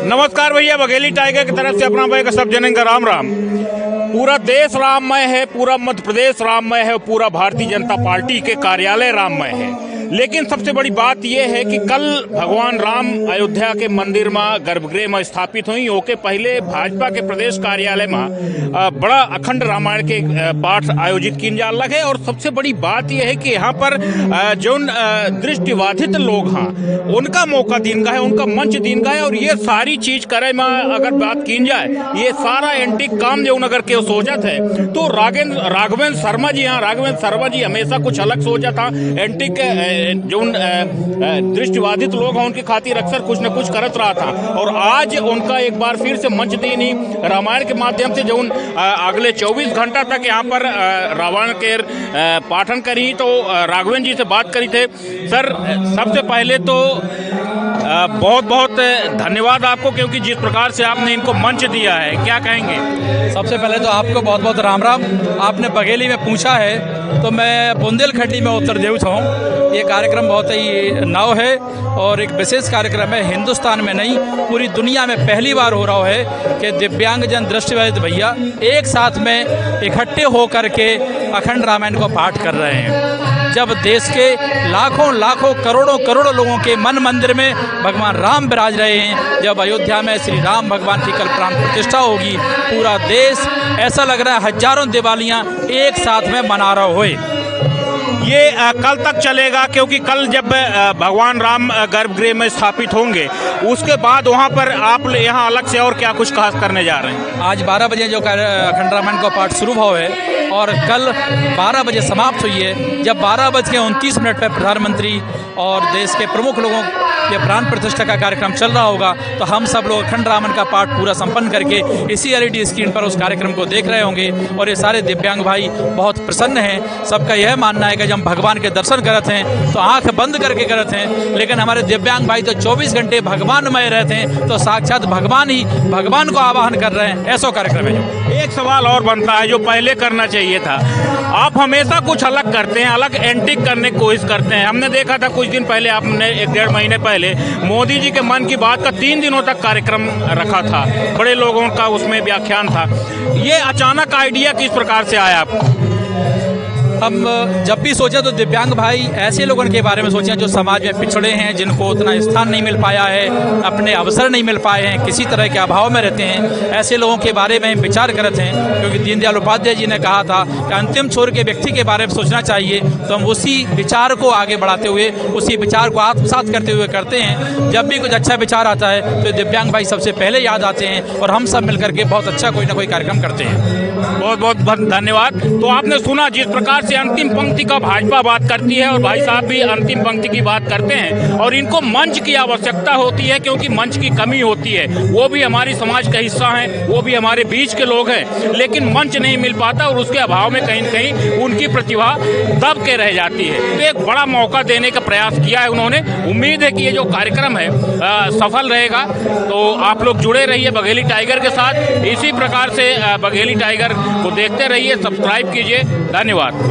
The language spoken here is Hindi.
नमस्कार भैया, बघेली टाइगर की तरफ से अपना भाई का सब जन का राम राम। पूरा देश राममय है, पूरा मध्य प्रदेश राममय है, पूरा भारतीय जनता पार्टी के कार्यालय राममय है। लेकिन सबसे बड़ी बात यह है कि कल भगवान राम अयोध्या के मंदिर में गर्भगृह में स्थापित हुई। ओके पहले भाजपा के प्रदेश कार्यालय में बड़ा अखंड रामायण के पाठ आयोजित किए जा लगे। और सबसे बड़ी बात यह है कि यहाँ पर जो दृष्टिबाधित लोग हैं उनका मौका दिन का है, उनका मंच दिन का है। और ये सारी चीज करे में अगर बात की जाए, ये सारा एंटिक काम जो अगर के सोचत है तो राघवेंद्र शर्मा जी, यहाँ राघवेंद्र शर्मा जी हमेशा कुछ अलग सोचा था। एंटिक जो दृष्टिबाधित लोग हैं उनकी खातिर अक्सर कुछ न कुछ करत रहा था। और आज उनका एक बार फिर से मंच देनी रामायण के माध्यम से जो अगले 24 घंटा तक यहाँ पर रावण के पाठन करी। तो राघवेंद्र जी से बात करी थे। सर, सबसे पहले तो बहुत बहुत धन्यवाद आपको, क्योंकि जिस प्रकार से आपने इनको मंच दिया है, क्या कहेंगे? सबसे पहले तो आपको बहुत बहुत राम राम। आपने बघेली में पूछा है तो मैं बुंदेलखंडी में उत्तर देऊ हूँ। ये कार्यक्रम बहुत ही नव है और एक विशेष कार्यक्रम है। हिंदुस्तान में नहीं, पूरी दुनिया में पहली बार हो रहा है कि दिव्यांगजन दृष्टिबाधित भैया एक साथ में इकट्ठे होकर के अखंड रामायण को पाठ कर रहे हैं। जब देश के लाखों लाखों करोड़ों करोड़ों लोगों के मन मंदिर में भगवान राम विराज रहे हैं, जब अयोध्या में श्री राम भगवान की कल प्राण प्रतिष्ठा होगी, पूरा देश ऐसा लग रहा है हजारों दिवालियां एक साथ में मना रहा हो। ये कल तक चलेगा, क्योंकि कल जब भगवान राम गर्भगृह में स्थापित होंगे उसके बाद वहाँ पर आप यहाँ अलग से और क्या कुछ खास करने जा रहे हैं? आज 12 बजे जो अखंड रामायण का पाठ शुरू हुआ है और कल 12 बजे समाप्त हुई है। जब 12:29 पर प्रधानमंत्री और देश के प्रमुख लोगों के प्राण प्रतिष्ठा का कार्यक्रम चल रहा होगा, तो हम सब लोग अखंड रामायण का पाठ पूरा संपन्न करके इसी LED स्क्रीन पर उस कार्यक्रम को देख रहे होंगे। और ये सारे दिव्यांग भाई बहुत प्रसन्न हैं। सबका यह मानना है कि जब हम भगवान के दर्शन करते हैं तो आंख बंद करके करते हैं, लेकिन हमारे दिव्यांग भाई तो 24 घंटे भगवानमय रहते हैं, तो साक्षात भगवान ही भगवान को आवाहन कर रहे हैं। ऐसा कार्यक्रम है। जो एक सवाल और बनता है जो पहले करना चाहिए था, आप हमेशा कुछ अलग करते हैं, अलग एंटिक करने की कोशिश करते हैं। हमने देखा था कुछ दिन पहले आपने 1-1.5 महीने पहले मोदी जी के मन की बात का 3 दिनों तक कार्यक्रम रखा था, बड़े लोगों का उसमें व्याख्यान था। ये अचानक आइडिया किस प्रकार से आया आपको? हम जब भी सोचे तो दिव्यांग भाई ऐसे लोगों के बारे में सोचें जो समाज में पिछड़े हैं, जिनको उतना स्थान नहीं मिल पाया है, अपने अवसर नहीं मिल पाए हैं, किसी तरह के अभाव में रहते हैं। ऐसे लोगों के बारे में हम विचार करते हैं, क्योंकि दीनदयाल उपाध्याय जी ने कहा था कि अंतिम छोर के व्यक्ति के बारे में सोचना चाहिए। तो हम उसी विचार को आगे बढ़ाते हुए, उसी विचार को आत्मसात करते हुए करते हैं। जब भी कुछ अच्छा विचार आता है तो दिव्यांग भाई सबसे पहले याद आते हैं और हम सब मिलकर के बहुत अच्छा कोई ना कोई कार्यक्रम करते हैं। बहुत बहुत धन्यवाद। तो आपने सुना जिस प्रकार से अंतिम पंक्ति का भाजपा बात करती है, और भाई साहब भी अंतिम पंक्ति की बात करते हैं। और इनको मंच की आवश्यकता होती है, क्योंकि मंच की कमी होती है। वो भी हमारी समाज का हिस्सा हैं, वो भी हमारे बीच के लोग हैं, लेकिन मंच नहीं मिल पाता और उसके अभाव में कहीं न कहीं उनकी प्रतिभा दब के रह जाती है। तो एक बड़ा मौका देने का प्रयास किया है उन्होंने। उम्मीद है कि ये जो कार्यक्रम है सफल रहेगा। तो आप लोग जुड़े रहिए बघेली टाइगर के साथ। इसी प्रकार से बघेली टाइगर को देखते रहिए, सब्सक्राइब कीजिए। धन्यवाद।